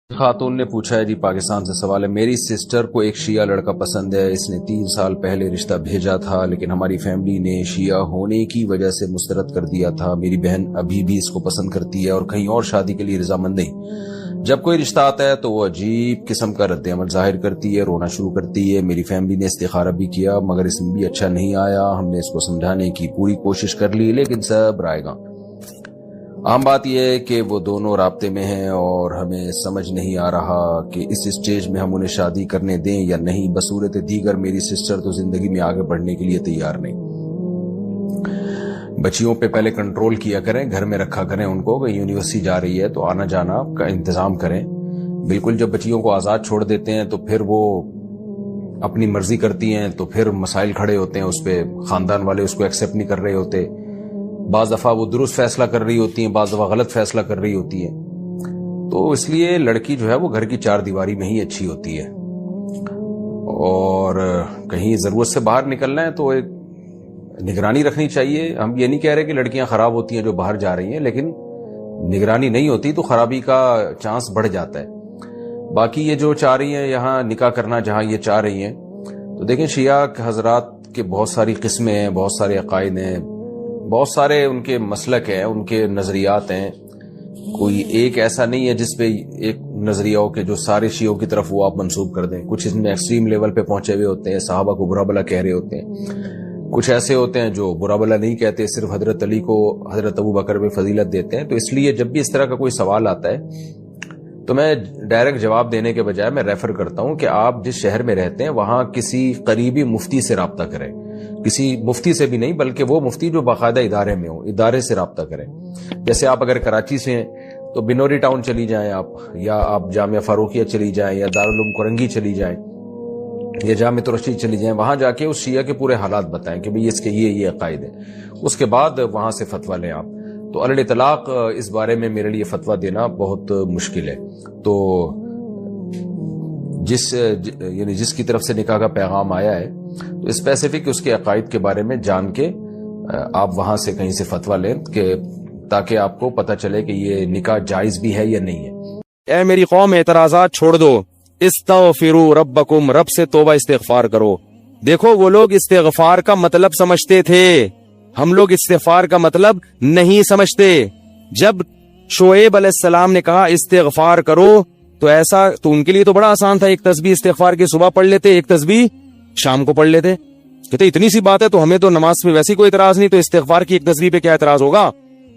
خاتون نے پوچھا ہے جی پاکستان سے سوال ہے، میری سسٹر کو ایک شیعہ لڑکا پسند ہے، اس نے 3 سال پہلے رشتہ بھیجا تھا لیکن ہماری فیملی نے شیعہ ہونے کی وجہ سے مسترد کر دیا تھا۔ میری بہن ابھی بھی اس کو پسند کرتی ہے اور کہیں اور شادی کے لیے رضامند نہیں۔ جب کوئی رشتہ آتا ہے تو وہ عجیب قسم کا رد عمل ظاہر کرتی ہے، رونا شروع کرتی ہے۔ میری فیملی نے استخارہ بھی کیا مگر اس میں بھی اچھا نہیں آیا۔ ہم نے اس کو سمجھانے کی پوری کوشش کر لی لیکن سب رائے گاں۔ عام بات یہ ہے کہ وہ دونوں رابطے میں ہیں اور ہمیں سمجھ نہیں آ رہا کہ اس اسٹیج میں ہم انہیں شادی کرنے دیں یا نہیں۔ بصورت دیگر میری سسٹر تو زندگی میں آگے بڑھنے کے لیے تیار نہیں۔ بچیوں پہ پہلے کنٹرول کیا کریں، گھر میں رکھا کریں ان کو، یونیورسٹی جا رہی ہے تو آنا جانا کا انتظام کریں۔ بالکل جب بچیوں کو آزاد چھوڑ دیتے ہیں تو پھر وہ اپنی مرضی کرتی ہیں تو پھر مسائل کھڑے ہوتے ہیں، اس پہ خاندان والے اس کو ایکسیپٹ نہیں کر رہے ہوتے۔ بعض دفعہ وہ درست فیصلہ کر رہی ہوتی ہیں، بعض دفعہ غلط فیصلہ کر رہی ہوتی ہیں۔ تو اس لیے لڑکی جو ہے وہ گھر کی 4 دیواری میں ہی اچھی ہوتی ہے، اور کہیں ضرورت سے باہر نکلنا ہے تو ایک نگرانی رکھنی چاہیے۔ ہم یہ نہیں کہہ رہے کہ لڑکیاں خراب ہوتی ہیں جو باہر جا رہی ہیں، لیکن نگرانی نہیں ہوتی تو خرابی کا چانس بڑھ جاتا ہے۔ باقی یہ جو چاہ رہی ہیں یہاں نکاح کرنا جہاں یہ چاہ رہی ہیں، تو دیکھیں شیعہ حضرات کے بہت ساری قسمیں ہیں، بہت سارے عقائد ہیں، بہت سارے ان کے مسلک ہیں، ان کے نظریات ہیں۔ کوئی ایک ایسا نہیں ہے جس پہ ایک نظریہ ہو کہ جو سارے شیعوں کی طرف وہ آپ منسوب کر دیں۔ کچھ اس میں ایکسٹریم لیول پہ پہنچے ہوئے ہوتے ہیں، صحابہ کو برا بلا کہہ رہے ہوتے ہیں۔ کچھ ایسے ہوتے ہیں جو برا بلا نہیں کہتے، صرف حضرت علی کو حضرت ابو بکر پہ فضیلت دیتے ہیں۔ تو اس لیے جب بھی اس طرح کا کوئی سوال آتا ہے تو میں ڈائریکٹ جواب دینے کے بجائے میں ریفر کرتا ہوں کہ آپ جس شہر میں رہتے ہیں وہاں کسی قریبی مفتی سے رابطہ کریں، کسی مفتی سے بھی نہیں بلکہ وہ مفتی جو باقاعدہ ادارے میں ہو، ادارے سے رابطہ کریں۔ جیسے آپ اگر کراچی سے ہیں تو بنوری ٹاؤن چلی جائیں آپ، یا آپ جامعہ فاروقیہ چلی جائیں، یا دارالعلوم کرنگی چلی جائیں، یا جامعہ رشید چلی جائیں، وہاں جا کے اس شیعہ کے پورے حالات بتائیں کہ بھئی اس کے یہ عقائد ہیں۔ اس کے بعد وہاں سے فتویٰ لیں آپ۔ تو علی اطلاق اس بارے میں میرے لیے فتویٰ دینا بہت مشکل ہے۔ تو جس کی طرف سے نکاح کا پیغام آیا ہے تو اسپیسیفک اس کے عقائد کے بارے میں جان کے آپ وہاں سے کہیں سے فتویٰ لیں کہ تاکہ آپ کو پتہ چلے کہ یہ نکاح جائز بھی ہے یا نہیں ہے۔ اے میری قوم، اعتراضات چھوڑ دو، استغفروا ربکم، رب سے توبہ استغفار کرو۔ دیکھو وہ لوگ استغفار کا مطلب سمجھتے تھے، ہم لوگ استغفار کا مطلب نہیں سمجھتے۔ جب شعیب علیہ السلام نے کہا استغفار کرو تو ایسا تو ان کے لیے تو بڑا آسان تھا، ایک تسبیح استغفار کی صبح پڑھ لیتے، ایک تسبیح شام کو پڑھ لیتے۔ کہتے اتنی سی بات ہے تو ہمیں تو نماز پہ ویسی کوئی اعتراض نہیں، تو استغفار کی ایک تسبیح پہ کیا اعتراض ہوگا؟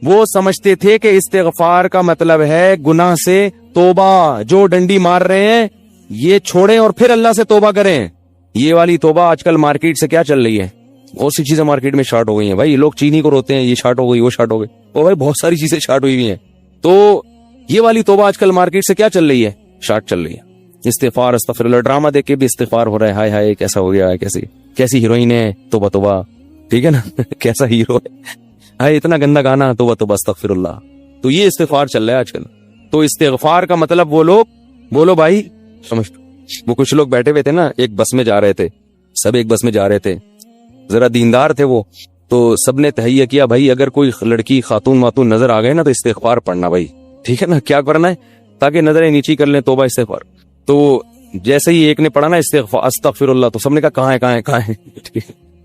وہ سمجھتے تھے کہ استغفار کا مطلب ہے گناہ سے توبہ، جو ڈنڈی مار رہے ہیں یہ چھوڑیں اور پھر اللہ سے توبہ کریں۔ یہ والی توبہ آج کل مارکیٹ سے کیا چل رہی ہے؟ بہت سی چیزیں مارکیٹ میں شارٹ ہو گئی ہیں بھائی، لوگ چینی کو روتے ہیں، یہ شارٹ ہو گئی، وہ شارٹ ہو گئی، اور بھائی بہت ساری چیزیں شارٹ ہوئی ہوئی ہیں۔ تو یہ والی توبہ آج کل مارکیٹ سے کیا چل رہی ہے؟ شارٹ چل رہی ہے۔ استغفار، استغفر اللہ، ڈرامہ دیکھ کے بھی استغفار ہو رہا ہے، ہائے ہائے کیسا ہو گیا ہے، کیسی ہیروئن ہے، توبہ توبہ، ٹھیک ہے نا کیسا ہیرو ہے، ہائے اتنا گندا گانا، توبہ توبہ استغفر اللہ۔ تو یہ استغفار چل رہا ہے آج کل۔ تو استغفار کا مطلب وہ لوگ بولو بھائی، سمجھ وہ کچھ لوگ بیٹھے ہوئے تھے نا، ایک بس میں جا رہے تھے، سب ایک بس میں جا رہے تھے، ذرا دیندار تھے وہ، تو سب نے تہیہ کیا بھائی اگر کوئی لڑکی خاتون ماتون نظر آ گئے نا تو استغفار پڑھنا بھائی، ٹھیک ہے نا، کیا کرنا ہے تاکہ نظریں نیچی کر لیں، توبہ استغفار۔ تو جیسے ہی ایک نے پڑھا نا استغفار استغفر اللہ، تو سب نے کہا کہاں ہے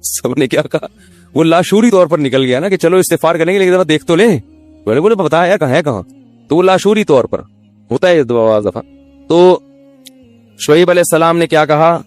سب نے کیا کہا، وہ لاشعوری طور پر نکل گیا نا کہ چلو استغفار کریں گے لیکن ذرا دیکھ تو لیں، بولے بتا یار کہاں، تو وہ لاشعوری طور پر ہوتا ہے بعض دفعہ۔ تو شعیب علیہ السلام نے کیا کہا؟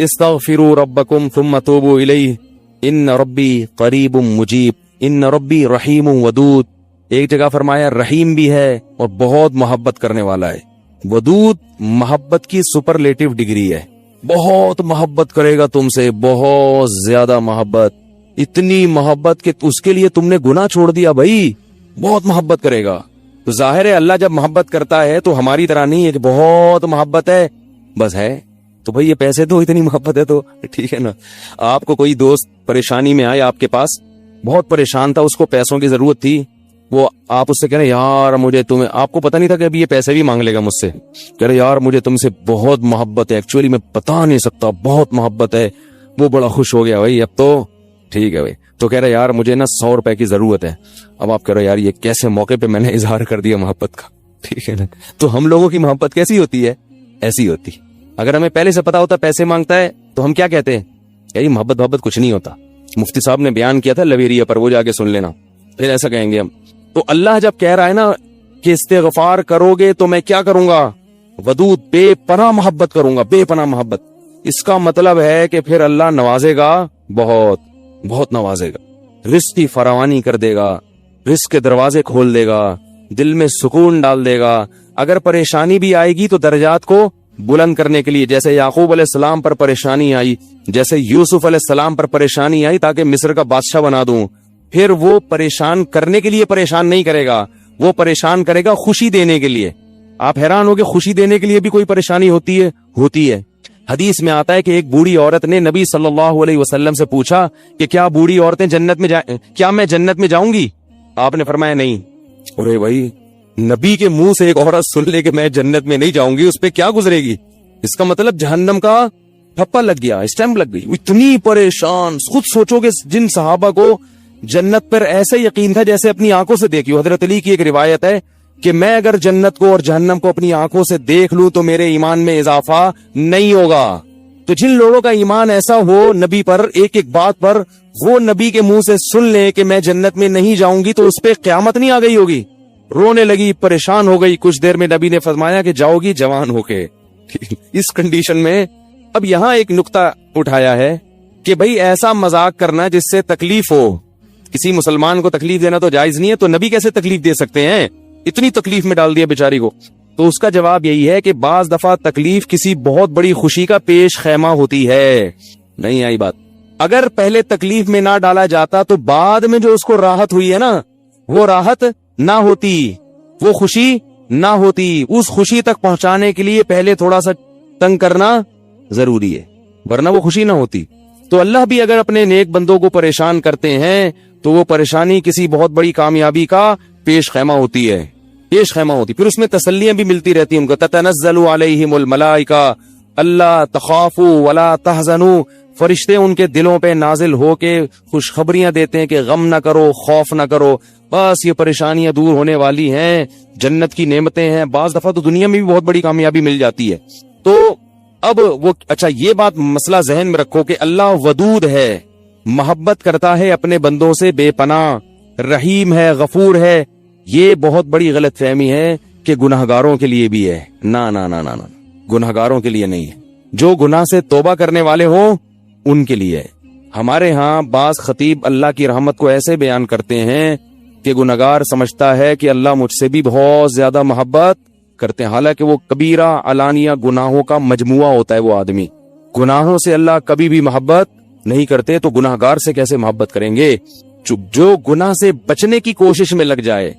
استغفروا ربکم ثم توبوا الیہ ان ربی قریب مجیب ان ربی رحیم ودود۔ ایک جگہ فرمایا رحیم بھی ہے اور بہت محبت کرنے والا ہے۔ ودود محبت کی سپرلیٹو ڈگری ہے، بہت محبت کرے گا تم سے، بہت زیادہ محبت، اتنی محبت کہ اس کے لیے تم نے گناہ چھوڑ دیا بھائی، بہت محبت کرے گا۔ تو ظاہر ہے اللہ جب محبت کرتا ہے تو ہماری طرح نہیں ہے کہ بہت محبت ہے بس ہے تو بھائی یہ پیسے دو، اتنی محبت ہے تو ٹھیک ہے نا۔ آپ کو کوئی دوست پریشانی میں آئے آپ کے پاس، بہت پریشان تھا، اس کو پیسوں کی ضرورت تھی، وہ آپ اس سے کہہ رہے یار مجھے تمہیں، آپ کو پتہ نہیں تھا کہ ابھی یہ پیسے بھی مانگ لے گا مجھ سے، کہہ رہے یار مجھے تم سے بہت محبت ہے، ایکچولی میں بتا نہیں سکتا، بہت محبت ہے۔ وہ بڑا خوش ہو گیا بھائی اب تو ٹھیک ہے بھائی، تو کہہ رہے یار مجھے نا 100 روپے کی ضرورت ہے۔ اب آپ کہہ رہے یار یہ کیسے موقع پہ میں نے اظہار کر دیا محبت کا، ٹھیک ہے نا. تو ہم لوگوں کی محبت کیسی ہوتی ہے؟ ایسی ہوتی. اگر ہمیں پہلے سے پتا ہوتا پیسے مانگتا ہے تو ہم کیا کہتے ہیں؟ یہی محبت کچھ نہیں ہوتا. مفتی صاحب نے بیان کیا تھا لویریہ پر, وہ جا کے سن لینا, پھر ایسا کہیں گے ہم. تو اللہ جب کہہ رہا ہے نا کہ استغفار کرو گے تو میں کیا کروں گا؟ ودود, بے پناہ محبت کروں گا, بے پناہ محبت. اس کا مطلب ہے کہ پھر اللہ نوازے گا, بہت بہت نوازے گا, رزق کی فراوانی کر دے گا, رزق کے دروازے کھول دے گا, دل میں سکون ڈال دے گا. اگر پریشانی بھی آئے گی تو درجات کو بلند کرنے کے لیے, جیسے یعقوب علیہ السلام پر پریشانی آئی, جیسے یوسف علیہ السلام پر پریشانی آئی تاکہ مصر کا بادشاہ بنا دوں, پھر وہ پریشان کرنے کے لیے پریشان نہیں کرے گا, وہ پریشان کرے گا خوشی دینے کے لیے. آپ حیران ہو کہ خوشی دینے کے لیے بھی کوئی پریشانی ہوتی ہے؟ ہوتی ہے. حدیث میں آتا ہے کہ ایک بوڑھی عورت نے نبی صلی اللہ علیہ وسلم سے پوچھا کہ کیا بوڑھی عورتیں جنت میں کیا میں جنت میں جاؤں گی؟ آپ نے فرمایا نہیں. ارے بھائی, نبی کے منہ سے ایک عورت سن لے کہ میں جنت میں نہیں جاؤں گی, اس پہ کیا گزرے گی؟ اس کا مطلب جہنم کا ٹھپا لگ گیا, اسٹیمپ لگ گئی. اتنی پریشان. خود سوچو کہ جن صحابہ کو جنت پر ایسا یقین تھا جیسے اپنی آنکھوں سے دیکھی. حضرت علی کی ایک روایت ہے کہ میں اگر جنت کو اور جہنم کو اپنی آنکھوں سے دیکھ لوں تو میرے ایمان میں اضافہ نہیں ہوگا. تو جن لوگوں کا ایمان ایسا ہو نبی پر, ایک ایک بات پر, وہ نبی کے منہ سے سن لے کہ میں جنت میں نہیں جاؤں گی تو اس پہ قیامت نہیں آ گئی ہوگی. رونے لگی, پریشان ہو گئی. کچھ دیر میں نبی نے فرمایا کہ جاؤ گی جوان ہو کے. اس کنڈیشن میں اب یہاں ایک نقطہ اٹھایا ہے کہ بھئی ایسا مذاق کرنا جس سے تکلیف ہو. کسی مسلمان کو تکلیف دینا تو جائز نہیں ہے, تو نبی کیسے تکلیف دے سکتے ہیں؟ اتنی تکلیف میں ڈال دیا بیچاری کو. تو اس کا جواب یہی ہے کہ بعض دفعہ تکلیف کسی بہت بڑی خوشی کا پیش خیمہ ہوتی ہے. نہیں آئی بات؟ اگر پہلے تکلیف میں نہ ڈالا جاتا تو بعد میں جو اس کو راحت ہوئی ہے نا, وہ راحت نہ ہوتی, وہ خوشی نہ ہوتی. اس خوشی تک پہنچانے کے لیے پہلے تھوڑا سا تنگ کرنا ضروری ہے, ورنہ وہ خوشی نہ ہوتی. تو اللہ بھی اگر اپنے نیک بندوں کو پریشان کرتے ہیں تو وہ پریشانی کسی بہت بڑی کامیابی کا پیش خیمہ ہوتی ہے, پیش خیمہ ہوتی. پھر اس میں تسلیاں بھی ملتی رہتی ہیں ان کو. تتنزل علیہم الملائکہ اللہ تخافوا ولا تحزنوا, فرشتے ان کے دلوں پہ نازل ہو کے خوشخبریاں دیتے ہیں کہ غم نہ کرو, خوف نہ کرو, بس یہ پریشانیاں دور ہونے والی ہیں, جنت کی نعمتیں ہیں. بعض دفعہ تو دنیا میں بھی بہت بڑی کامیابی مل جاتی ہے. تو اب وہ اچھا یہ بات مسئلہ ذہن میں رکھو کہ اللہ ودود ہے, محبت کرتا ہے اپنے بندوں سے بے پناہ, رحیم ہے, غفور ہے. یہ بہت بڑی غلط فہمی ہے کہ گناہگاروں کے لیے بھی ہے. نا نا نا نا نا, گناہگاروں کے لیے نہیں ہے. جو گناہ سے توبہ کرنے والے ہوں ان کے لیے ہے. ہمارے ہاں بعض خطیب اللہ کی رحمت کو ایسے بیان کرتے ہیں کہ گناہگار سمجھتا ہے کہ اللہ مجھ سے بھی بہت زیادہ محبت کرتے ہیں, حالانکہ وہ کبیرہ علانیہ گناہوں کا مجموعہ ہوتا ہے. وہ آدمی گناہوں سے اللہ کبھی بھی محبت نہیں کرتے, تو گناہگار سے کیسے محبت کریں گے؟ جو گناہ سے بچنے کی کوشش میں لگ جائے,